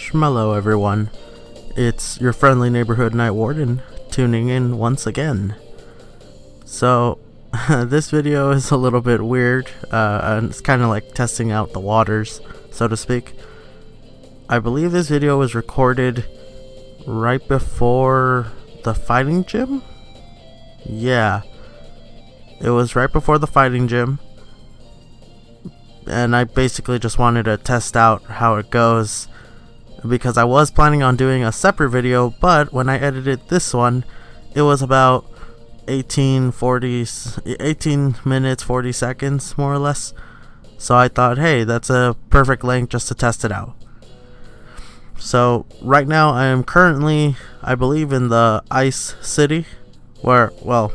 Schmello, everyone. It's your friendly neighborhood night warden tuning in once again. So, this video is a little bit weird, and it's kind of like testing out the waters, so to speak. I believe this video was recorded right before the fighting gym? Yeah, it was right before the fighting gym. And I basically just wanted to test out how it goes, because I was planning on doing a separate video, but when I edited this one, it was about 18 minutes 40 seconds more or less. So I thought, hey, that's a perfect length just to test it out. So right now I am currently, I believe, in the Ice City, where, well,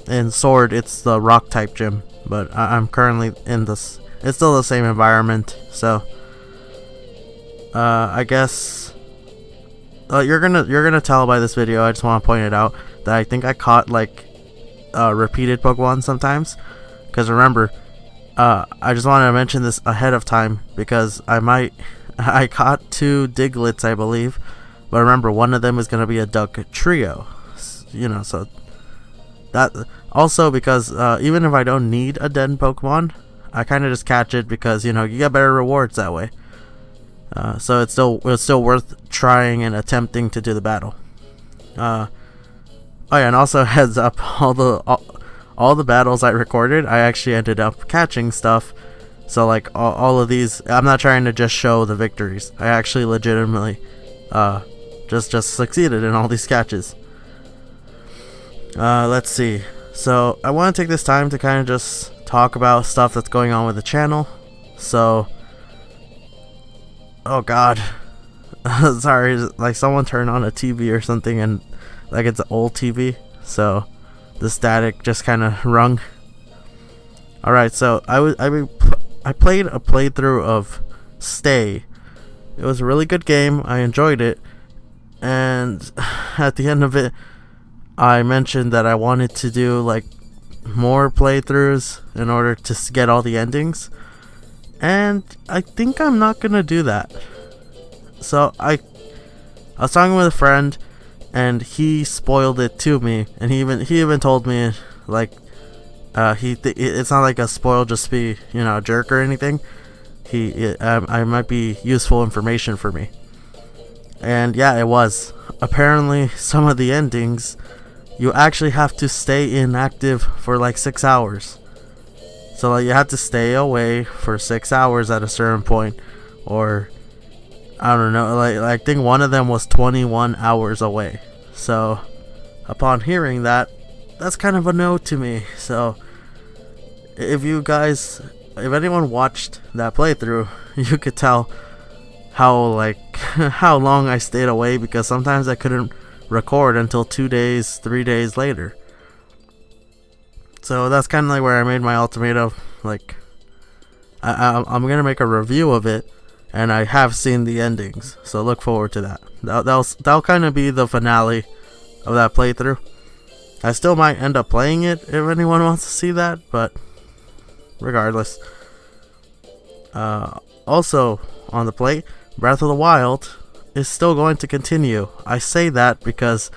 in Sword it's the rock type gym, but I'm currently in this. It's still the same environment, so I guess you're gonna tell by this video. I just want to point it out that I think I caught like repeated Pokemon sometimes, because remember, I just wanted to mention this ahead of time because I caught 2 Digletts, I believe, but remember, one of them is gonna be a Dugtrio, you know. So that also, because even if I don't need a den Pokemon, I kind of just catch it because, you know, you get better rewards that way. So it's still worth trying and attempting to do the battle. Oh yeah, and also heads up, all the battles I recorded, I actually ended up catching stuff. So like all of these, I'm not trying to just show the victories. I actually legitimately just succeeded in all these catches. Let's see. So I want to take this time to kind of just talk about stuff that's going on with the channel. So, oh god, sorry, like someone turned on a TV or something, and like it's an old TV, so the static just kind of rung. Alright, so I played a playthrough of Stay. It was a really good game. I enjoyed it, and at the end of it, I mentioned that I wanted to do like more playthroughs in order to get all the endings, and I think I'm not gonna do that. So I was talking with a friend, and he spoiled it to me, and he even told me like it's not like a spoil just be, you know, a jerk or anything. I might be useful information for me, and yeah, it was. Apparently some of the endings you actually have to stay inactive for like 6 hours. So like you have to stay away for 6 hours at a certain point, or I don't know, like I think one of them was 21 hours away. So upon hearing that, that's kind of a no to me. So if anyone watched that playthrough, you could tell how how long I stayed away, because sometimes I couldn't record until 2 days, 3 days later. So that's kind of like where I made my ultimatum. Like I'm gonna make a review of it, and I have seen the endings, so look forward to that. That'll kind of be the finale of that playthrough. I still might end up playing it if anyone wants to see that, but regardless. Also on the plate, Breath of the Wild is still going to continue. I say that because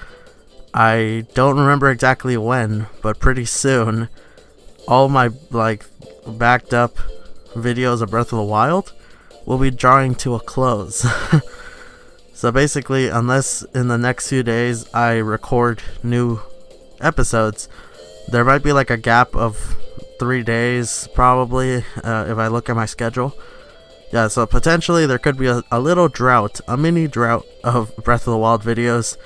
I don't remember exactly when, but pretty soon all my like backed up videos of Breath of the Wild will be drawing to a close. So basically, unless in the next few days I record new episodes, there might be like a gap of 3 days probably, if I look at my schedule. Yeah, so potentially there could be a little drought, a mini drought of Breath of the Wild videos.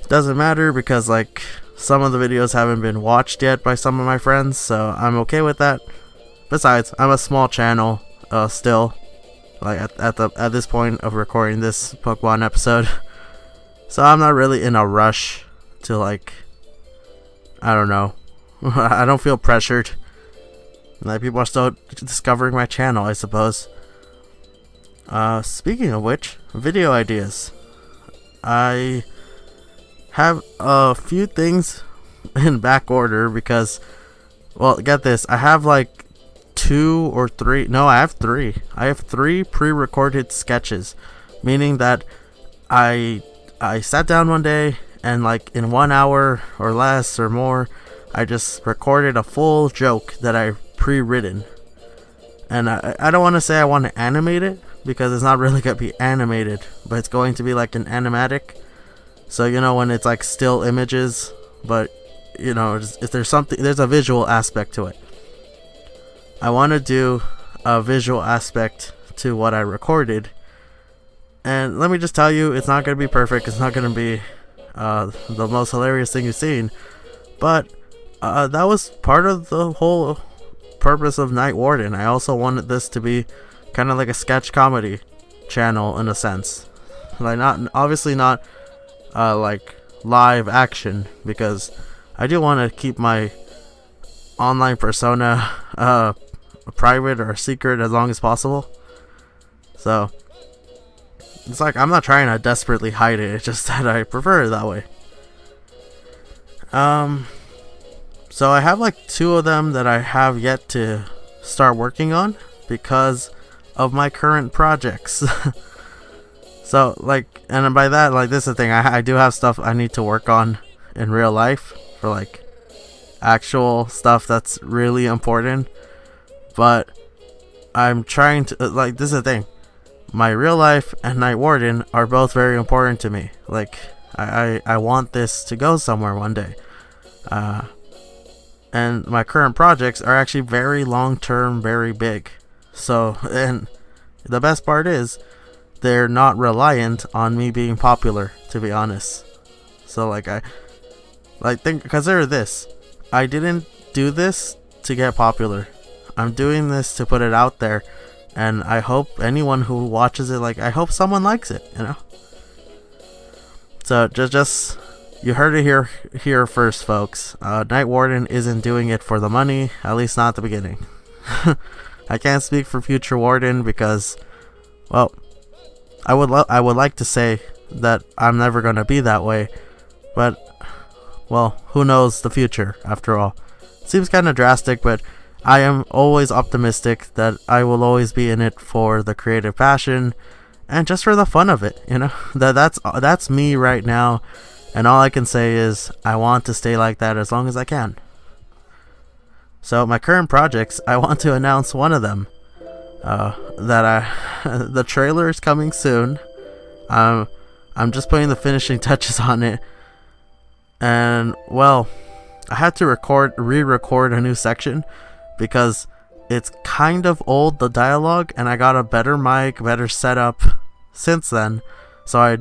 Doesn't matter, because like some of the videos haven't been watched yet by some of my friends, so I'm okay with that. Besides, I'm a small channel still, like at this point of recording this Pokemon episode. So I'm not really in a rush to, like, I don't know. I don't feel pressured. Like, people are still discovering my channel, I suppose. Speaking of which, video ideas. I have a few things in back order because, well, get this. I have like 2 or 3. No, I have 3. I have 3 pre-recorded sketches meaning that I sat down one day and like in 1 hour or less or more, I just recorded a full joke that I pre-written. And I don't want to say I want to animate it, because it's not really going to be animated, but it's going to be like an animatic. So, you know, when it's like still images, but, you know, if there's something, there's a visual aspect to it. I want to do a visual aspect to what I recorded. And let me just tell you, it's not going to be perfect. It's not going to be the most hilarious thing you've seen. But that was part of the whole purpose of Night Warden. I also wanted this to be kind of like a sketch comedy channel in a sense. Like, not obviously not like live action, because I do want to keep my online persona private or secret as long as possible. So it's like I'm not trying to desperately hide it, it's just that I prefer it that way. So I have like 2 of them that I have yet to start working on because of my current projects. So like, and by that, like, this is the thing, I do have stuff I need to work on in real life for like actual stuff that's really important. But I'm trying to, like, this is the thing, my real life and Night Warden are both very important to me. Like, I want this to go somewhere one day. And my current projects are actually very long-term, very big. So, and the best part is, they're not reliant on me being popular, to be honest. So, like, consider this. I didn't do this to get popular. I'm doing this to put it out there. And I hope anyone who watches it, like, I hope someone likes it, you know? So, just you heard it here first, folks. Night Warden isn't doing it for the money, at least not at the beginning. I can't speak for future Warden because, well, I would like to say that I'm never going to be that way, but, well, who knows the future, after all. Seems kind of drastic, but I am always optimistic that I will always be in it for the creative passion and just for the fun of it, you know? That's me right now, and all I can say is I want to stay like that as long as I can. So my current projects, I want to announce one of them. The trailer is coming soon. I'm just putting the finishing touches on it. And, well, I had to re-record a new section because it's kind of old, the dialogue, and I got a better mic, better setup since then. So I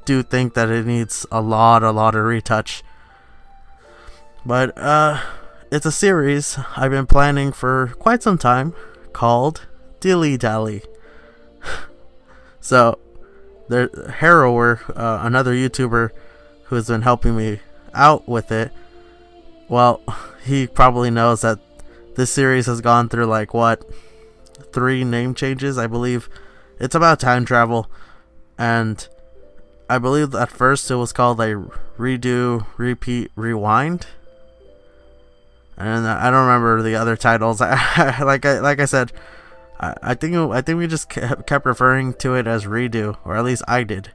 do think that it needs a lot of retouch. But, it's a series I've been planning for quite some time called Dilly Dally. So, Harrower, another YouTuber who has been helping me out with it, well, he probably knows that this series has gone through like, 3 name changes, I believe. It's about time travel, and I believe at first it was called like Redo, Repeat, Rewind. And I don't remember the other titles. Like I said, I think we just kept referring to it as Redo, or at least I did.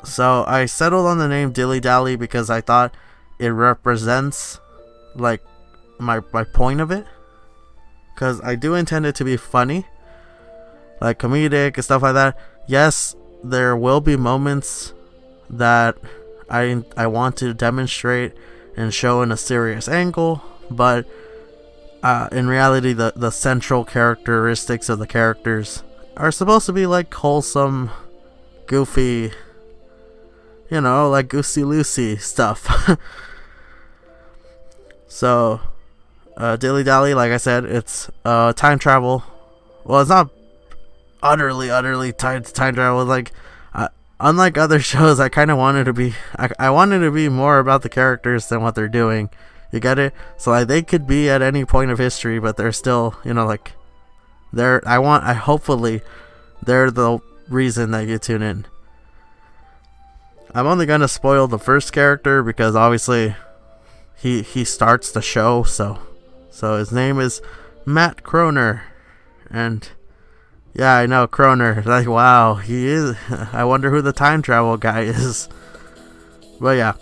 So I settled on the name Dilly Dally because I thought it represents like my point of it. Because I do intend it to be funny, like comedic and stuff like that. Yes, there will be moments that I want to demonstrate and show in a serious angle, but in reality the central characteristics of the characters are supposed to be like wholesome, goofy, you know, like Goosey Lucy stuff. So Dilly Dally, like I said, it's time travel. Well, it's not utterly time travel. Like, unlike other shows, I kind of wanted to be, I wanted to be more about the characters than what they're doing. You get it? So like, they could be at any point of history, but they're still, you know, like, hopefully they're the reason that you tune in. I'm only gonna spoil the first character because obviously he starts the show, so his name is Matt Kroner, and Yeah, I know, Kroner. Like, wow, he is. I wonder who the time travel guy is. But yeah,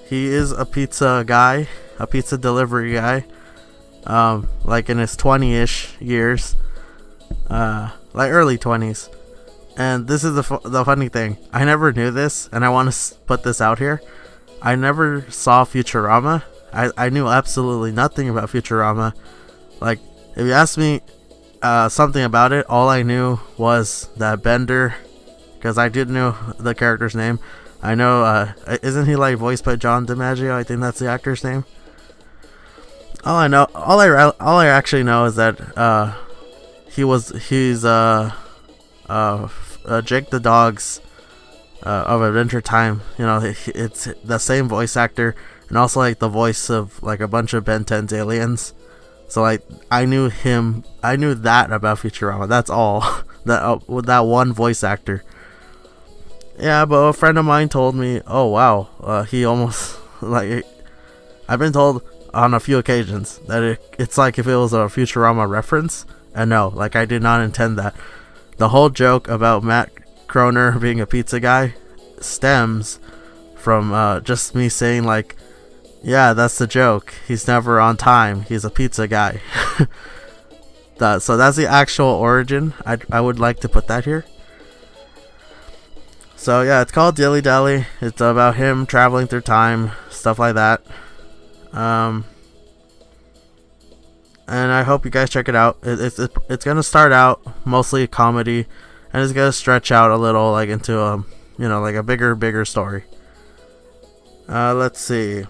he is a pizza guy, a pizza delivery guy. Like in his 20-ish years, like early 20s. And this is the funny thing. I never knew this, and I want to put this out here. I never saw Futurama. I knew absolutely nothing about Futurama. Like, if you asked me something about it, all I knew was that Bender, because I did know the character's name. I know, isn't he like voiced by John DiMaggio? I think that's the actor's name. All I actually know is that he's Jake the Dog's of Adventure Time. You know, it's the same voice actor, and also like the voice of like a bunch of Ben 10's aliens. So like I knew that about Futurama. That's all. With that one voice actor. Yeah, but a friend of mine told me, oh wow, he almost like, I've been told on a few occasions that it's like if it was a Futurama reference, and no, like I did not intend that. The whole joke about Matt Kroner being a pizza guy stems from just me saying like, yeah, that's the joke. He's never on time. He's a pizza guy. So that's the actual origin. I would like to put that here. So yeah, it's called Dilly Dally. It's about him traveling through time, stuff like that. And I hope you guys check it out. It's gonna start out mostly a comedy, and it's gonna stretch out a little, like into a, you know, like a bigger story. Let's see.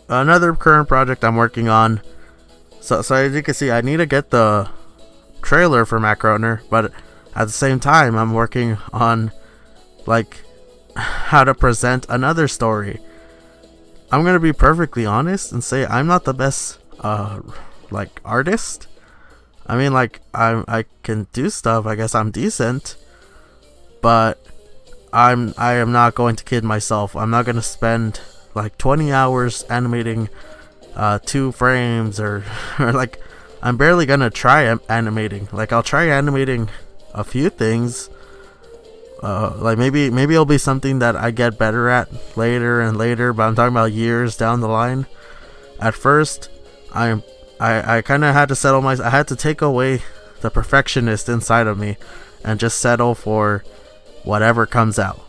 Another current project I'm working on. So as you can see, I need to get the trailer for Matt Kroner, but at the same time, I'm working on like how to present another story. I'm gonna be perfectly honest and say I'm not the best like artist. I mean, like I can do stuff. I guess I'm decent, but I am not going to kid myself. I'm not gonna spend like 20 hours animating 2 frames or like I'm barely gonna try animating. Like I'll try animating a few things. Like maybe it'll be something that I get better at later and later, but I'm talking about years down the line. At first, I kind of had to I had to take away the perfectionist inside of me and just settle for whatever comes out.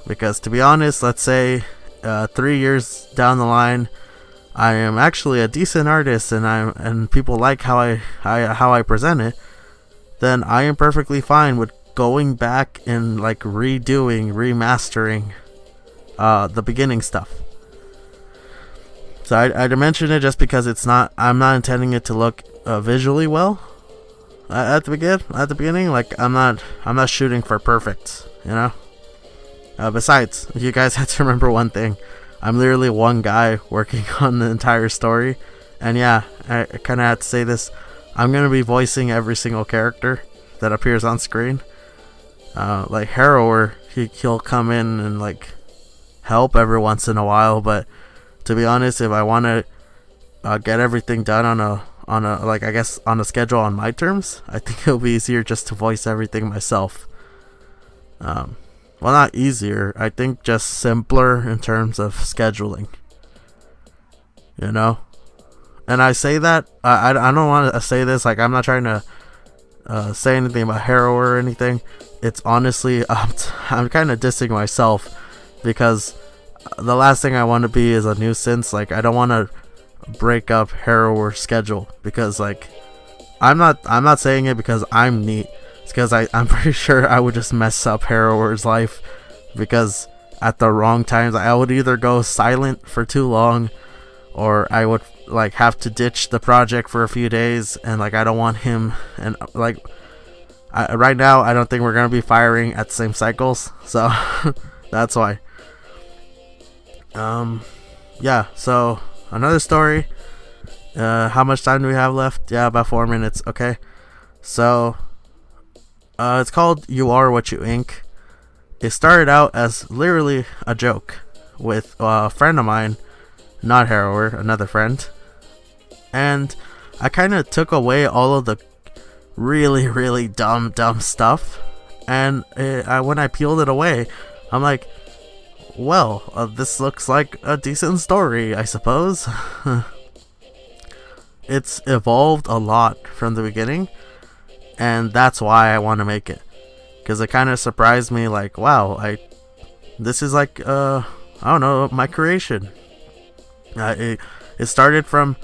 Because to be honest, let's say 3 years down the line, I am actually a decent artist and people like how I present it, then I am perfectly fine with going back and like remastering the beginning stuff. So I mention it just because I'm not intending it to look visually well at the beginning. Like I'm not shooting for perfect, you know. Besides, you guys have to remember one thing: I'm literally one guy working on the entire story, and yeah, I kind of have to say this. I'm gonna be voicing every single character that appears on screen. Like Harrower, he'll come in and like help every once in a while, but to be honest, if I want to get everything done on a like I guess on a schedule on my terms, I think it'll be easier just to voice everything myself. Well, not easier, I think just simpler in terms of scheduling, you know. And I say that I don't want to say this like I'm not trying to say anything about Harrower or anything. It's honestly I'm kind of dissing myself, because the last thing I want to be is a nuisance. Like I don't want to break up Harrower's schedule, because like I'm not saying it because I'm neat. It's because I'm pretty sure I would just mess up Harrower's life, because at the wrong times I would either go silent for too long, or I would like have to ditch the project for a few days, and like I don't want him, and like right now I don't think we're gonna be firing at the same cycles, so that's why. Yeah, so another story. How much time do we have left? Yeah, about 4 minutes. Okay, so it's called You Are What You Ink. It started out as literally a joke with a friend of mine, not Harrower, another friend, and I kind of took away all of the really, really dumb stuff, and when I peeled it away, I'm like, well, this looks like a decent story, I suppose. It's evolved a lot from the beginning, and that's why I want to make it, because it kind of surprised me, like, wow, this is like, I don't know, my creation. It started from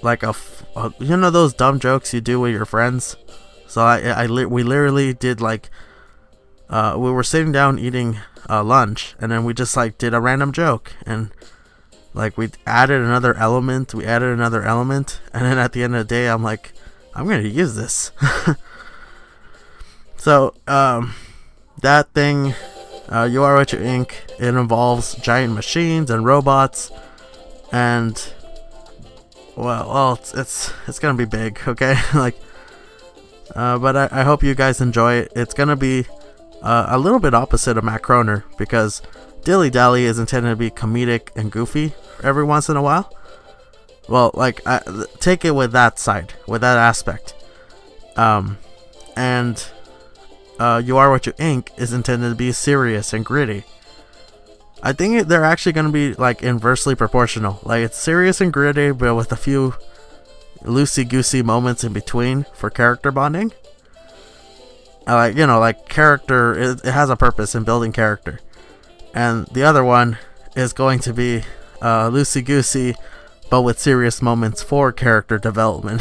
like you know those dumb jokes you do with your friends. So we literally did like, we were sitting down eating lunch, and then we just like did a random joke, and like we added another element, and then at the end of the day, I'm like, I'm gonna use this. So that thing, You Are What You Inc., it involves giant machines and robots, and well, it's gonna be big, okay? Like, but I hope you guys enjoy it. It's gonna be a little bit opposite of Matt Croner, because Dilly Dally is intended to be comedic and goofy every once in a while. Well, like, take it with that side, with that aspect. And You Are What You Inc. is intended to be serious and gritty. I think they're actually going to be like inversely proportional. Like, it's serious and gritty, but with a few loosey-goosey moments in between for character bonding. Like, you know, like character, it has a purpose in building character. And the other one is going to be loosey-goosey, but with serious moments for character development.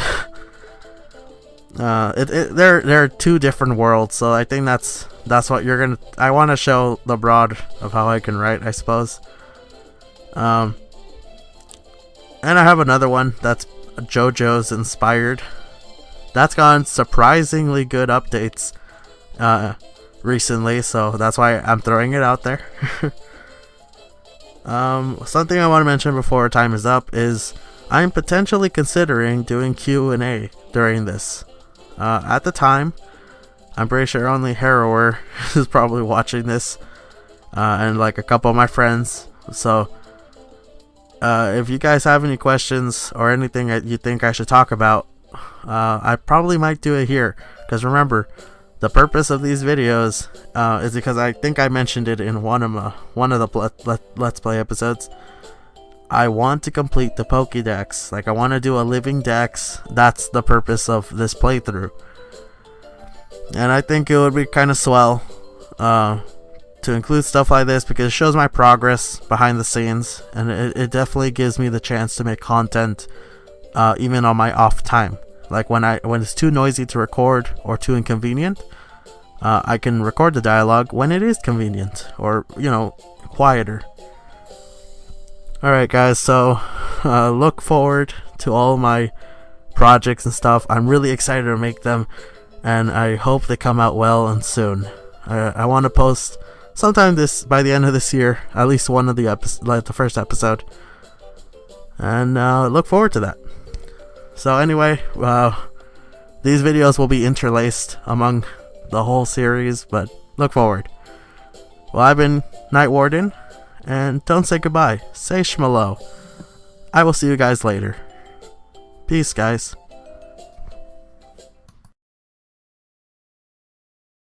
They're two different worlds, so I think that's what you're gonna. I want to show the broad of how I can write, I suppose. And I have another one that's JoJo's inspired. That's gotten surprisingly good updates recently, so that's why I'm throwing it out there. Something I want to mention before time is up is I'm potentially considering doing Q&A during this. At the time, I'm pretty sure only Harrower is probably watching this, and like a couple of my friends. So if you guys have any questions or anything that you think I should talk about, I probably might do it here, because remember, the purpose of these videos is because I think I mentioned it in one of the Let's Play episodes. I want to complete the Pokédex. Like, I want to do a living dex. That's the purpose of this playthrough. And I think it would be kind of swell to include stuff like this, because it shows my progress behind the scenes, and it definitely gives me the chance to make content even on my off time. Like when it's too noisy to record or too inconvenient, I can record the dialogue when it is convenient or, you know, quieter. Alright guys, so look forward to all my projects and stuff. I'm really excited to make them, and I hope they come out well and soon. I want to post sometime by the end of this year, at least one of the first episode, and look forward to that. So anyway, these videos will be interlaced among the whole series, but look forward. Well, I've been Night Warden, and don't say goodbye, say shmalo. I will see you guys later. Peace, guys.